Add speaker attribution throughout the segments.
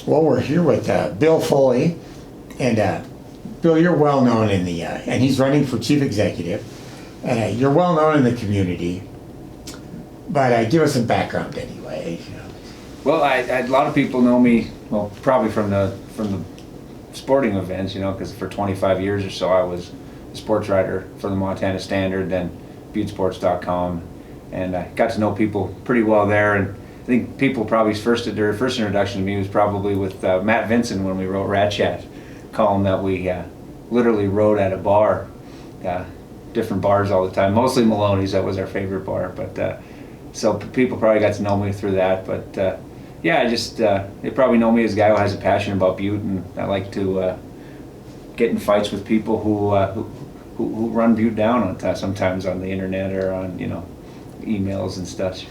Speaker 1: Well, we're here with Bill Foley, and Bill, you're well known in the, and he's running for chief executive, and you're well known in the community, but give us some background anyway.
Speaker 2: Well, a lot of people know me, well, probably from the sporting events, because for 25 years or so I was a sports writer for the Montana Standard, then Butte-Sports.com, and I got to know people pretty well there. And I think people probably their first introduction to me was probably with Matt Vincent when we wrote Rat Chat column that we literally wrote at a bar, different bars all the time, mostly Maloney's. That was our favorite bar, but so people probably got to know me through that. But yeah, they probably know me as a guy who has a passion about Butte, and I like to get in fights with people who run Butte down sometimes on the internet or on emails and stuff.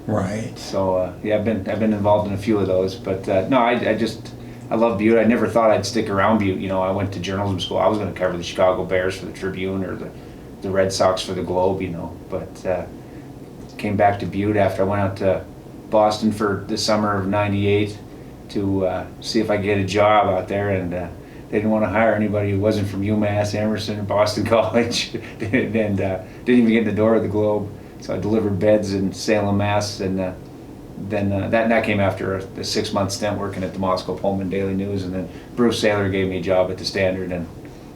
Speaker 1: Right.
Speaker 2: So yeah, I've been involved in a few of those, but no, I love Butte. I never thought I'd stick around Butte. I went to journalism school. I was going to cover the Chicago Bears for the Tribune or the Red Sox for the Globe, but came back to Butte after I went out to Boston for the summer of '98 to see if I could get a job out there, and they didn't want to hire anybody who wasn't from UMass, Emerson, or Boston College, and didn't even get in the door of the Globe. So I delivered beds in Salem, Mass, and then that came after a 6-month stint working at the Moscow Pullman Daily News, and then Bruce Saylor gave me a job at the Standard, and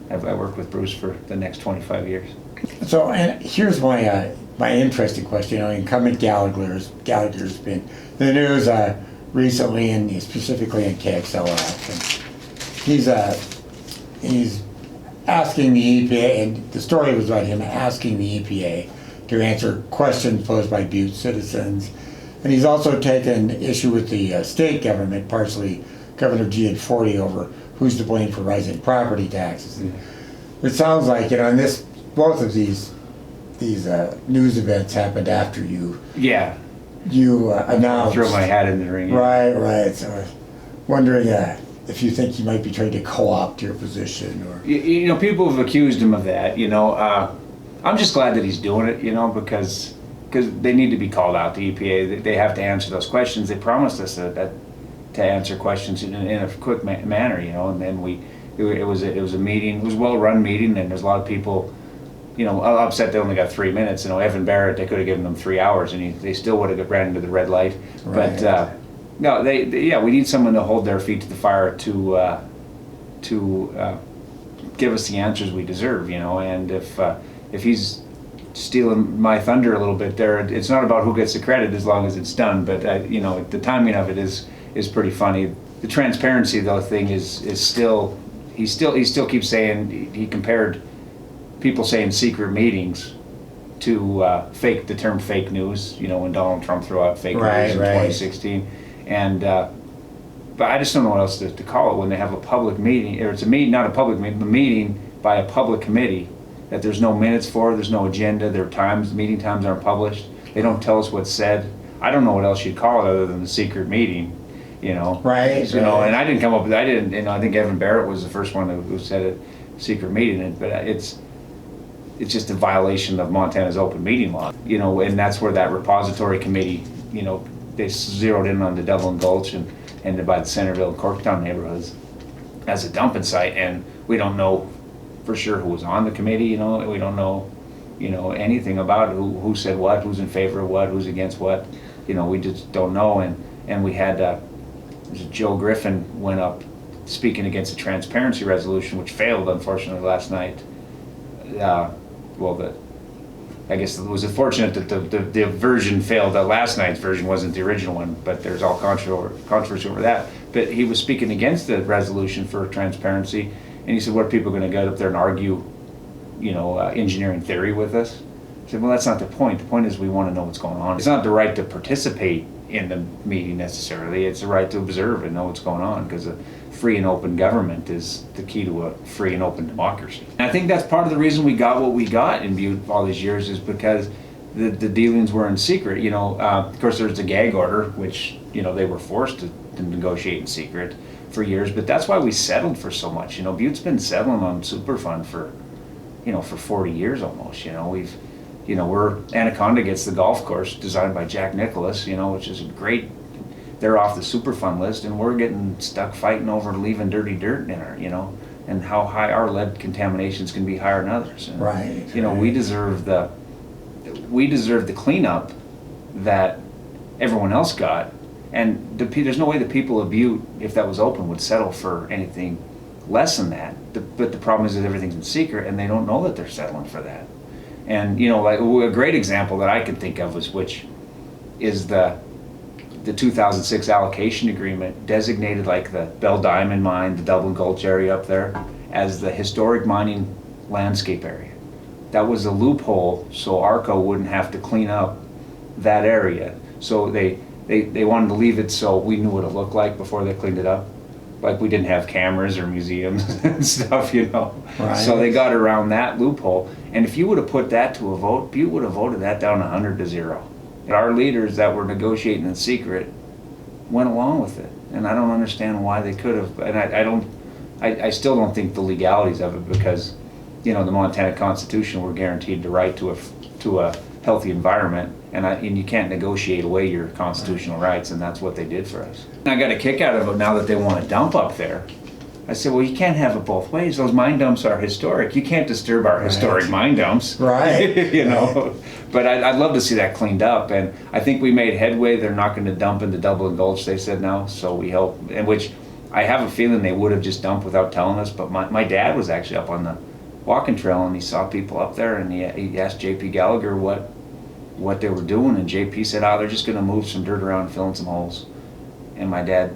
Speaker 2: I worked with Bruce for the next 25 years.
Speaker 1: So, and here's my interesting question. Incumbent Gallagher's been in the news recently, and specifically in KXLF, and he's asking the EPA, and the story was about him asking the EPA to answer questions posed by Butte citizens. And he's also taken issue with the state government, partially Governor Gianforte, over who's to blame for rising property taxes. And it sounds like, and both of these news events happened after you announced.
Speaker 2: Throw my hat in the ring.
Speaker 1: Right. So I was wondering if you think he might be trying to co-opt your position, or
Speaker 2: people have accused him of that. I'm just glad that he's doing it, because they need to be called out. The EPA, they have to answer those questions. They promised us that to answer questions in a quick manner, and then it was a meeting. It was a well-run meeting, and there's a lot of people, upset they only got 3 minutes. Evan Barrett, they could have given them 3 hours, and they still would have ran into the red light. Right. But no, we need someone to hold their feet to the fire to give us the answers we deserve, and if he's stealing my thunder a little bit there, it's not about who gets the credit as long as it's done, but the timing of it is pretty funny. The transparency though thing is still he still keeps saying, he compared people saying secret meetings to the term fake news, when Donald Trump threw out fake news in 2016, and but I just don't know what else to call it when they have a public meeting, or it's a meeting, not a public meeting, a meeting by a public committee that there's no minutes for, there's no agenda, meeting times aren't published, they don't tell us what's said. I don't know what else you'd call it other than the secret meeting,
Speaker 1: Right.
Speaker 2: And I didn't come up with, I think Evan Barrett was the first one who said it, secret meeting, but it's just a violation of Montana's open meeting law, and that's where that repository committee, they zeroed in on the Dublin Gulch and by the Centerville and Corktown neighborhoods as a dumping site, and we don't know for sure who was on the committee, we don't know, anything about who said what, who's in favor of what, who's against what, we just don't know, and we had Joe Griffin went up speaking against the transparency resolution, which failed unfortunately last night. I guess it was unfortunate that the version failed. That last night's version wasn't the original one, but there's all controversy over that. But he was speaking against the resolution for transparency, and he said, "What are people going to get up there and argue, engineering theory with us?" I said, "Well, that's not the point. The point is we want to know what's going on. It's not the right to participate in the meeting necessarily. It's the right to observe and know what's going on, because a free and open government is the key to a free and open democracy." And I think that's part of the reason we got what we got in Butte all these years, is because the dealings were in secret. Of course, there's the gag order, which they were forced to negotiate in secret for years. But that's why we settled for so much. Butte's been settling on Superfund for 40 years almost. We're Anaconda gets the golf course designed by Jack Nicklaus, which is a great they're off the Superfund list, and we're getting stuck fighting over leaving dirty dirt in our, and how high our lead contaminations can be higher than others. And,
Speaker 1: Right.
Speaker 2: we deserve the cleanup that everyone else got, and there's no way the people of Butte, if that was open, would settle for anything less than that. But the problem is that everything's in secret, and they don't know that they're settling for that. And like a great example that I can think of which is the 2006 allocation agreement designated like the Bell Diamond mine, the Dublin Gulch area up there, as the historic mining landscape area. That was a loophole so ARCO wouldn't have to clean up that area. So they wanted to leave it so we knew what it looked like before they cleaned it up. Like we didn't have cameras or museums and stuff,
Speaker 1: Right.
Speaker 2: So they got around that loophole. And if you would have put that to a vote, Butte would have voted that down 100-0. And our leaders that were negotiating in secret went along with it. And I don't understand why they could have. And I still don't think the legalities of it, because, the Montana Constitution, we're guaranteed the right to a healthy environment, and you can't negotiate away your constitutional rights, and that's what they did for us. And I got a kick out of it now that they want to dump up there. I said, well, you can't have it both ways. Those mine dumps are historic. You can't disturb our historic mine dumps.
Speaker 1: Right.
Speaker 2: But I'd love to see that cleaned up, and I think we made headway. They're not going to dump into Dublin Gulch, they said now, so we hope, and which I have a feeling they would have just dumped without telling us, but my dad was actually up on the walking trail, and he saw people up there, and he asked J.P. Gallagher what they were doing, and J.P. said, they're just going to move some dirt around and fill in some holes. And my dad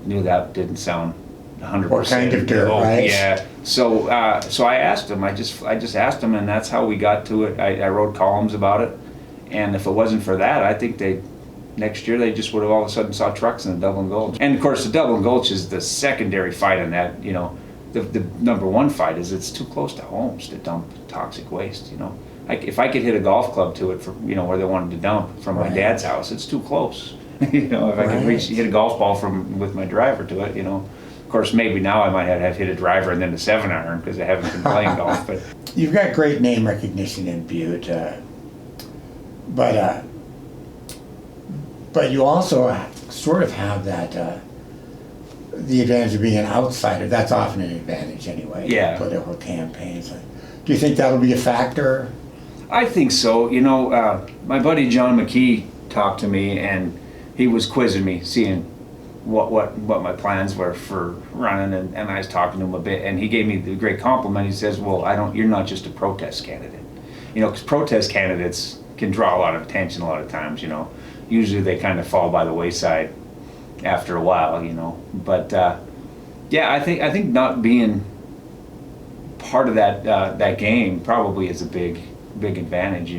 Speaker 2: knew that didn't sound 100%.
Speaker 1: What kind of dirt, right?
Speaker 2: Yeah. So I asked him. I just asked him, and that's how we got to it. I wrote columns about it, and if it wasn't for that, I think next year they just would have all of a sudden saw trucks in the Dublin Gulch. And of course, the Dublin Gulch is the secondary fight on that. The number one fight is it's too close to homes to dump toxic waste. If I could hit a golf club to it for where they wanted to dump from my dad's house, it's too close. If I could hit a golf ball with my driver to it, Of course, maybe now I might have hit a driver and then a 7-iron because I haven't been playing golf. But
Speaker 1: you've got great name recognition in Butte, but you also sort of have that. The advantage of being an outsider. That's often an advantage anyway.
Speaker 2: Yeah.
Speaker 1: In political campaigns. Do you think that'll be a factor?
Speaker 2: I think so. My buddy John McKee talked to me, and he was quizzing me, seeing what my plans were for running, and I was talking to him a bit, and he gave me the great compliment. He says, "Well, you're not just a protest candidate, because protest candidates can draw a lot of attention a lot of times. Usually they kind of fall by the wayside after a while, But I think not being part of that game probably is a big advantage,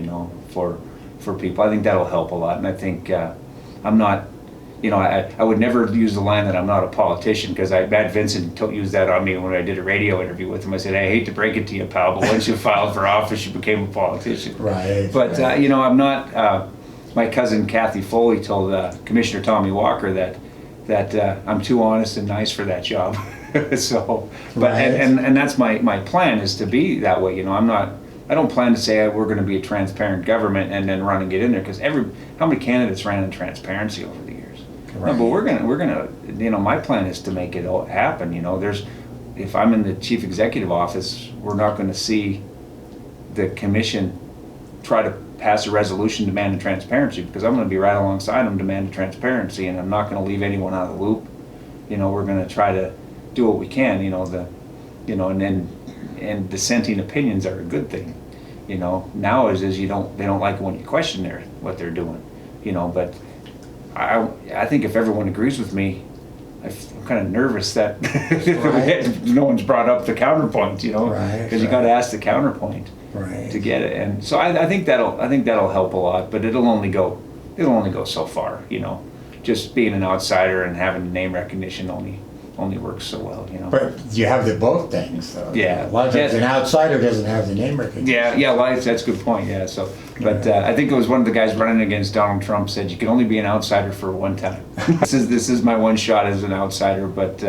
Speaker 2: for people. I think that'll help a lot, and I think I'm not. I would never use the line that I'm not a politician, because Matt Vincent used that on me when I did a radio interview with him. I said, I hate to break it to you, pal, but once you filed for office, you became a politician.
Speaker 1: Right.
Speaker 2: But, I'm not. My cousin Kathy Foley told Commissioner Tommy Walker that I'm too honest and nice for that job. So, but
Speaker 1: Right.
Speaker 2: and that's my plan, is to be that way. I don't plan to say we're going to be a transparent government and then run and get in there, because how many candidates ran in transparency over the years?
Speaker 1: Right.
Speaker 2: No, but we're gonna my plan is to make it all happen. If I'm in the chief executive office, we're not going to see the commission try to pass a resolution demanding transparency, because I'm going to be right alongside them demanding transparency, and I'm not going to leave anyone out of the loop. We're going to try to do what we can. And dissenting opinions are a good thing. Now is they don't like it when you question what they're doing. But I think if everyone agrees with me, I'm kind of nervous that
Speaker 1: Right.
Speaker 2: no one's brought up the counterpoint.
Speaker 1: Right,
Speaker 2: Because you got to ask the counterpoint.
Speaker 1: Right.
Speaker 2: To get it, and so I think that'll help a lot, but it'll only go so far. Just being an outsider and having name recognition only works so well.
Speaker 1: But you have both things, though.
Speaker 2: Yeah.
Speaker 1: A lot of times an outsider doesn't have the name recognition.
Speaker 2: Yeah, that's a good point. Yeah, so, but I think it was one of the guys running against Donald Trump said you can only be an outsider for one time. This is my one shot as an outsider, but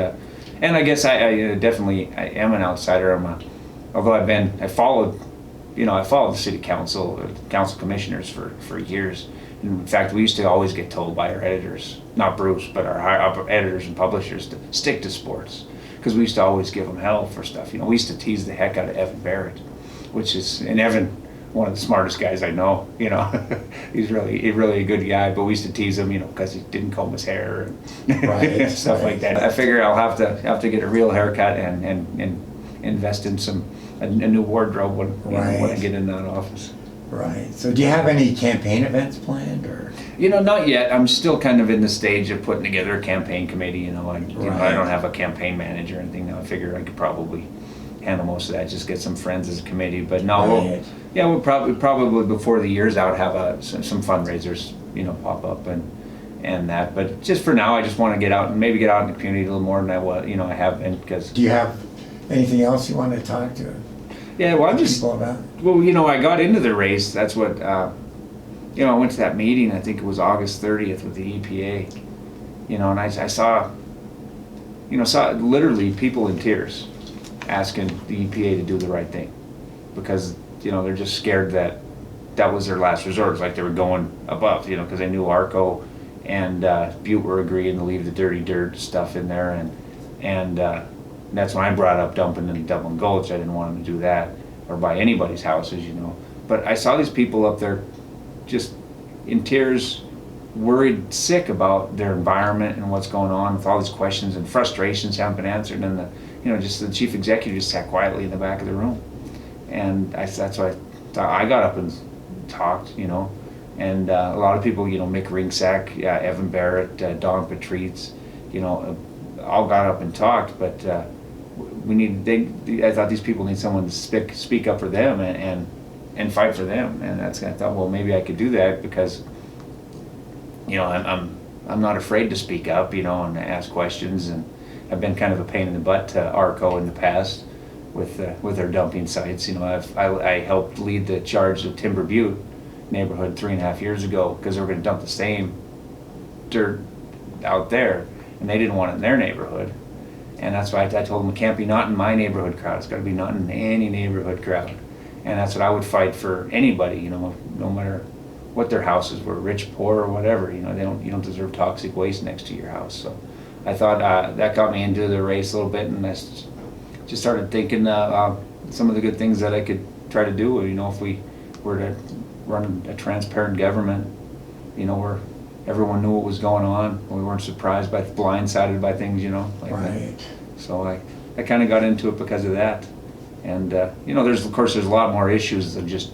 Speaker 2: and I guess I definitely am an outsider. Although I followed the city council commissioners for years, And in fact, we used to always get told by our editors, not Bruce, but our editors and publishers, to stick to sports, because we used to always give them hell for stuff. We used to tease the heck out of Evan Barrett, and Evan, one of the smartest guys I know. He's really a good guy, but we used to tease him, because he didn't comb his hair and
Speaker 1: Right,
Speaker 2: stuff like that. I figure I'll have to get a real haircut and invest in a new wardrobe when I get in that office.
Speaker 1: Right. So do you have any campaign events planned, or?
Speaker 2: Not yet. I'm still kind of in the stage of putting together a campaign committee. I don't have a campaign manager or anything now. I figure I could probably handle most of that. Just get some friends as a committee. But no, we'll probably before the year's out have some fundraisers, pop up and that. But just for now, I just want to get out and maybe get out in the community a little more than I have been. Because
Speaker 1: do you have anything else you want to talk to?
Speaker 2: Yeah, well,
Speaker 1: people about?
Speaker 2: Well, I got into the race. That's what, I went to that meeting, I think it was August 30th with the EPA, and I saw literally people in tears asking the EPA to do the right thing, because, they're just scared that was their last resort. It's like they were going above, because they knew ARCO and Butte were agreeing to leave the dirty dirt stuff in there, and that's when I brought up dumping in Dublin Gulch. I didn't want them to do that, or by anybody's houses, But I saw these people up there just in tears, worried, sick about their environment and what's going on with all these questions and frustrations haven't been answered. And just the chief executive just sat quietly in the back of the room. And that's why I got up and talked, and a lot of people, Mick Ringsack, Evan Barrett, Don Patrice, all got up and talked, but I thought these people need someone to speak up for them and fight for them, and I thought, well, maybe I could do that, because I'm not afraid to speak up, and ask questions, and I've been kind of a pain in the butt to ARCO in the past with their dumping sites. I helped lead the charge of Timber Butte neighborhood 3.5 years ago, because they were going to dump the same dirt out there, and they didn't want it in their neighborhood. And that's why I told them, it can't be not in my neighborhood crowd. It's got to be not in any neighborhood crowd. And that's what I would fight for anybody, no matter what their houses were, rich, poor, or whatever. You don't deserve toxic waste next to your house. So I thought that got me into the race a little bit, and I just started thinking some of the good things that I could try to do. If we were to run a transparent government, where everyone knew what was going on. We weren't surprised blindsided by things, like
Speaker 1: right.
Speaker 2: that. So I kind of got into it because of that. And there's a lot more issues than just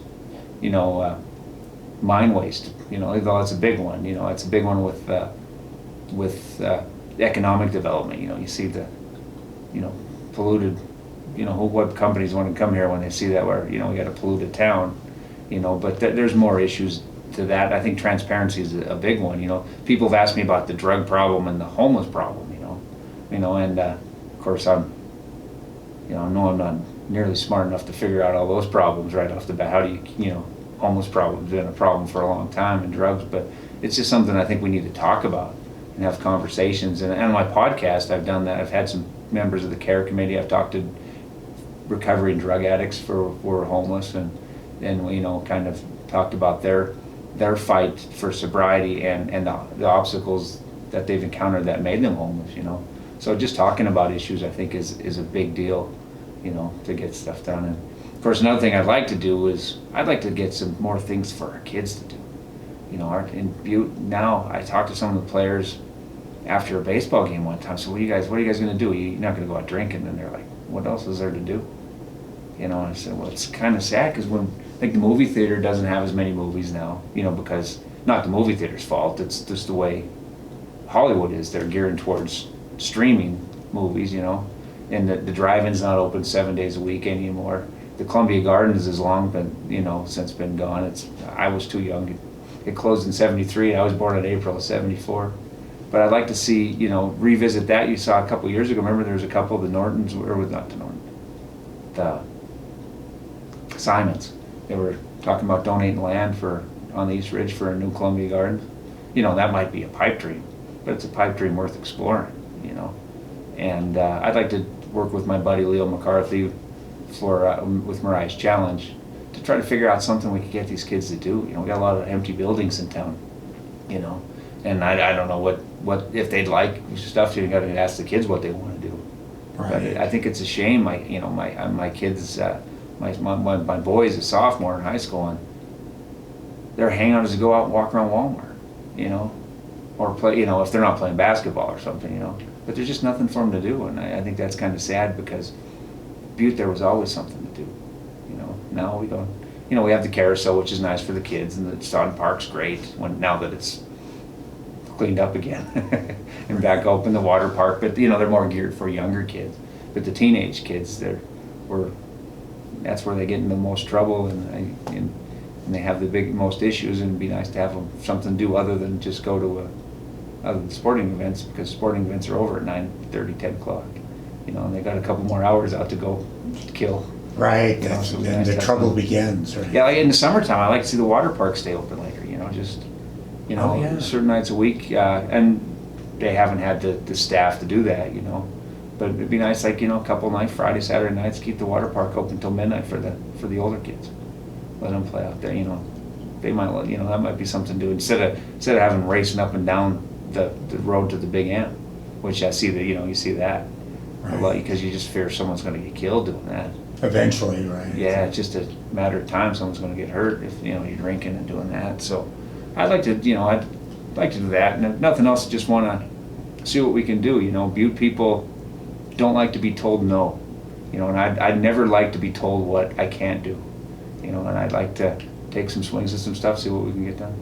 Speaker 2: mine waste. Though it's a big one. It's a big one with economic development. You see the polluted. What companies want to come here when they see that we got a polluted town. But there's more issues to that. I think transparency is a big one. People have asked me about the drug problem and the homeless problem. And of course I know I'm not nearly smart enough to figure out all those problems right off the bat. How do you, homeless problem's been a problem for a long time, and drugs, but it's just something I think we need to talk about and have conversations. And on my podcast, I've done that. I've had some members of the care committee. I've talked to recovery and drug addicts who are homeless, and kind of talked about their fight for sobriety and the obstacles that they've encountered that made them homeless. So just talking about issues, I think, is a big deal, to get stuff done. And of course, another thing I'd like to do is I'd like to get some more things for our kids to do. In Butte now, I talked to some of the players after a baseball game one time. So what are you guys going to do? You're not going to go out drinking? And they're like, what else is there to do? And I said, well, it's kind of sad, because I think the movie theater doesn't have as many movies now, because not the movie theater's fault, it's just the way Hollywood is. They're gearing towards streaming movies, and the drive-in's not open 7 days a week anymore. The Columbia Gardens has long been, since been gone. I was too young. It closed in '73. I was born in April of '74. But I'd like to see, revisit that. You saw a couple years ago. Remember, there was a couple of the Nortons, or not the Norton, the Simons. They were talking about donating land on the East Ridge for a new Columbia Gardens. That might be a pipe dream, but it's a pipe dream worth exploring. And I'd like to work with my buddy Leo McCarthy with Mariah's Challenge to try to figure out something we could get these kids to do. We got a lot of empty buildings in town. you know. And I don't know what if they'd like stuff. You got to ask the kids what they want to do.
Speaker 1: Right.
Speaker 2: But I think it's a shame. My kids, my boy's a sophomore in high school, and their hangout is to go out and walk around Walmart, you know, or play, you know, if they're not playing basketball or something, you know. But there's just nothing for them to do, and I think that's kind of sad because Butte, there was always something to do, you know. Now we don't, you know, we have the carousel, which is nice for the kids, and the Stoughton Park's great now that it's cleaned up again and back open, the water park, but you know, they're more geared for younger kids. But the teenage kids, that's where they get in the most trouble, and they have the most issues, and it'd be nice to have them something to do other than just go to other than sporting events, because sporting events are over at 9:30, 10 o'clock, you know, and they got a couple more hours out to go kill.
Speaker 1: Right,
Speaker 2: You know, so it'd be
Speaker 1: and
Speaker 2: nice
Speaker 1: the
Speaker 2: to have
Speaker 1: trouble
Speaker 2: some-
Speaker 1: begins, right?
Speaker 2: Yeah, like in the summertime, I like to see the water park stay open later, you know, just, you know,
Speaker 1: Oh, yeah.
Speaker 2: certain nights a week, and they haven't had the staff to do that, you know. But it'd be nice, like, you know, a couple nights, Friday, Saturday nights, keep the water park open till midnight for the older kids. Let them play out there, you know. They might, you know, that might be something to do instead of having racing up and down the road to the Big M, which I see that, you know, you see that a lot, because you just fear someone's going to get killed doing that.
Speaker 1: Eventually, right?
Speaker 2: Yeah, it's just a matter of time. Someone's going to get hurt if, you know, you're drinking and doing that. So I'd like to, you know, I'd like to do that. And if nothing else, just want to see what we can do. You know, Butte people don't like to be told no. You know, and I'd never like to be told what I can't do. You know, and I'd like to take some swings at some stuff, see what we can get done.